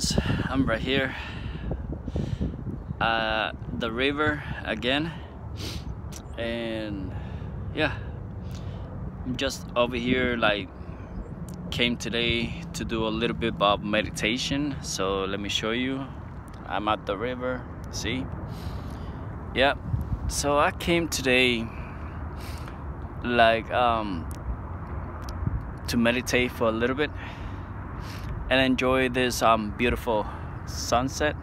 friends, I'm right here at the river again, and yeah, I'm just over here, like, came today to do a little bit of meditation. So let me show you. I'm at the river, see? Yeah, so I came today like to meditate for a little bit and enjoy this beautiful sunset,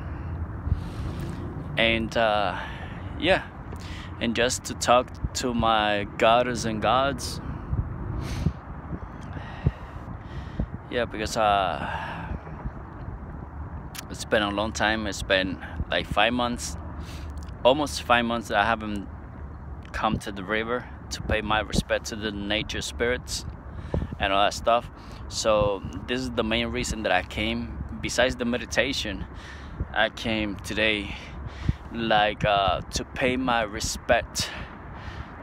and yeah, and just to talk to my goddess and gods. Yeah, because it's been a long time. It's been like 5 months, almost 5 months that I haven't come to the river to pay my respect to the nature spirits and all that stuff. So this is the main reason that I came. Besides the meditation, I came today like to pay my respect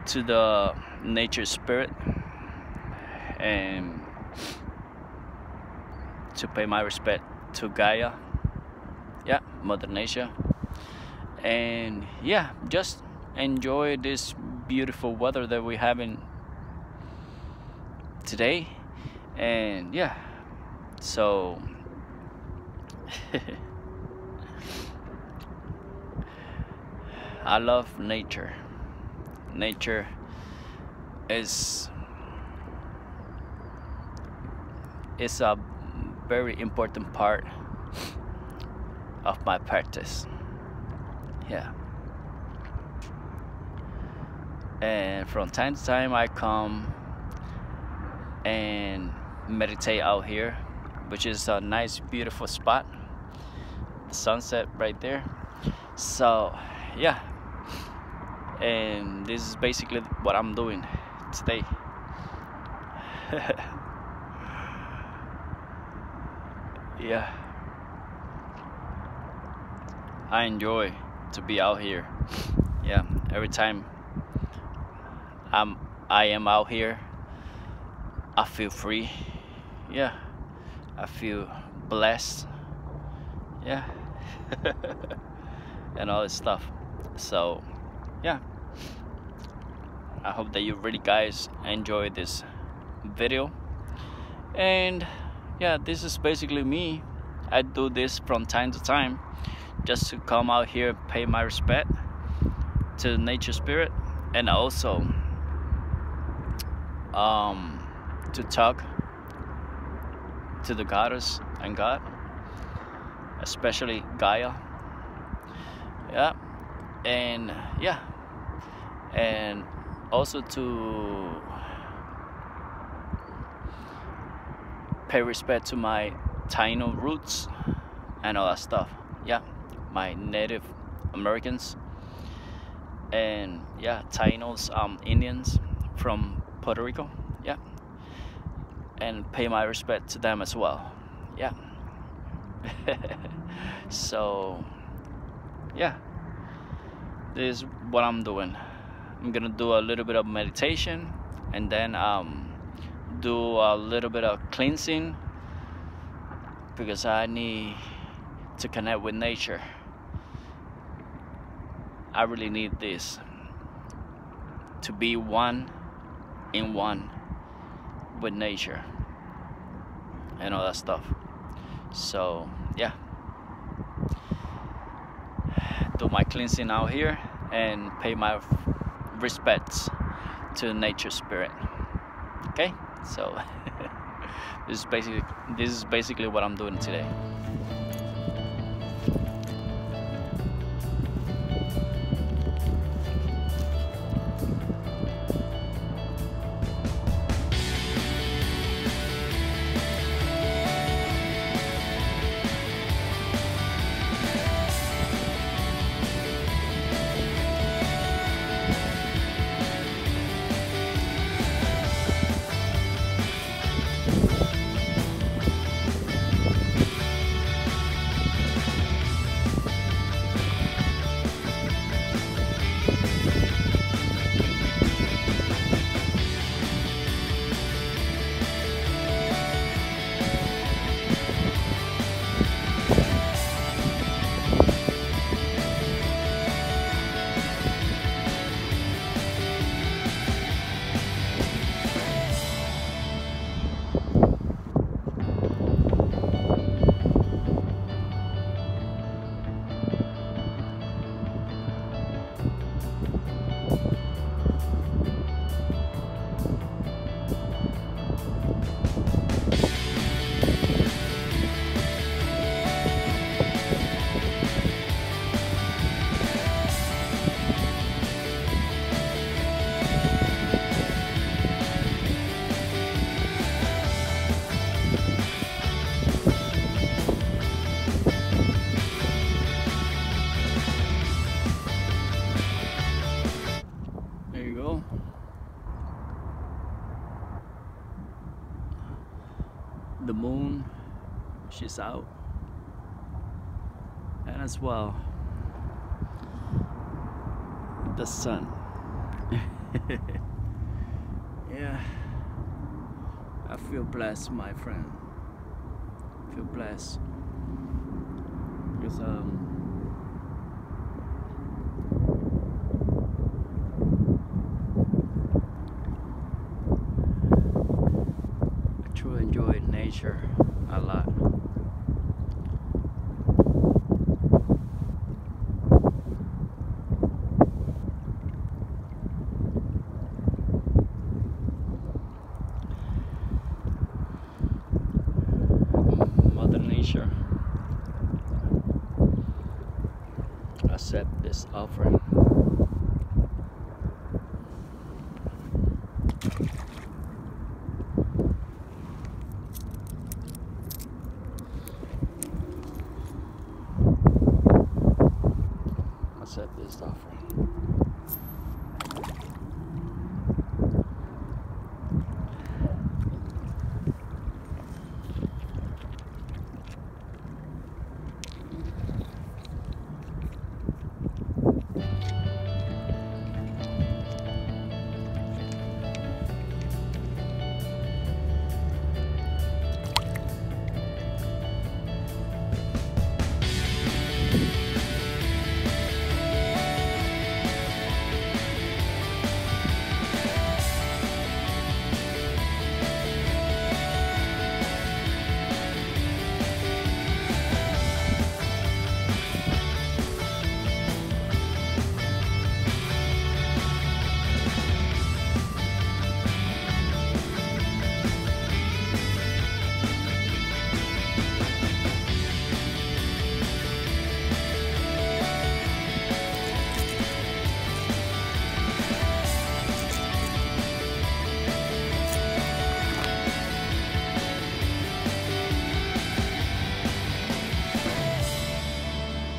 to the nature spirit, and to pay my respect to Gaia, yeah, Mother Nature, and yeah, just enjoy this beautiful weather that we're having today. And yeah, so I love nature. Nature is a very important part of my practice. Yeah, and from time to time I come and meditate out here, which is a nice beautiful spot, the sunset right there. So yeah, and this is basically what I'm doing today. Yeah, I enjoy to be out here. Yeah, every time I am out here, I feel free. Yeah, I feel blessed. Yeah, and all this stuff. So yeah, I hope that you really guys enjoy this video. And yeah, this is basically me. I do this from time to time just to come out here, pay my respect to the nature spirit, and also to talk to the goddess and God, especially Gaia. Yeah, and yeah, and also to pay respect to my Taino roots and all that stuff. Yeah, my Native Americans, and yeah, Tainos, Indians from Puerto Rico. Yeah, and pay my respect to them as well. Yeah. So yeah, this is what I'm doing. I'm gonna do a little bit of meditation, and then do a little bit of cleansing, because I need to connect with nature. I really need this, to be one in one with nature and all that stuff. So yeah, do my cleansing out here and pay my respects to nature spirit. Okay, so this is basically what I'm doing today. she's out. And as well, the sun. Yeah, I feel blessed, my friend. I feel blessed because I truly enjoy nature a lot. Mother Nature, accept this offering. Accept this offering.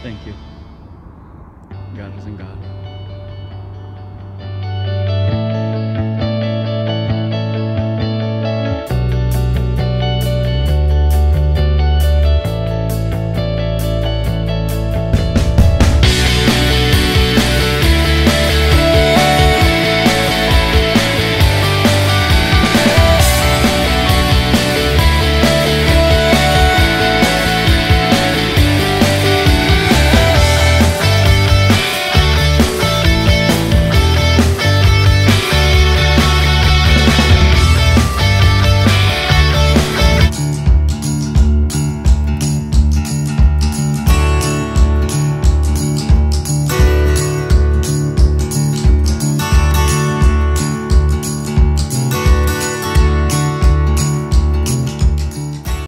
Thank you. God is in God.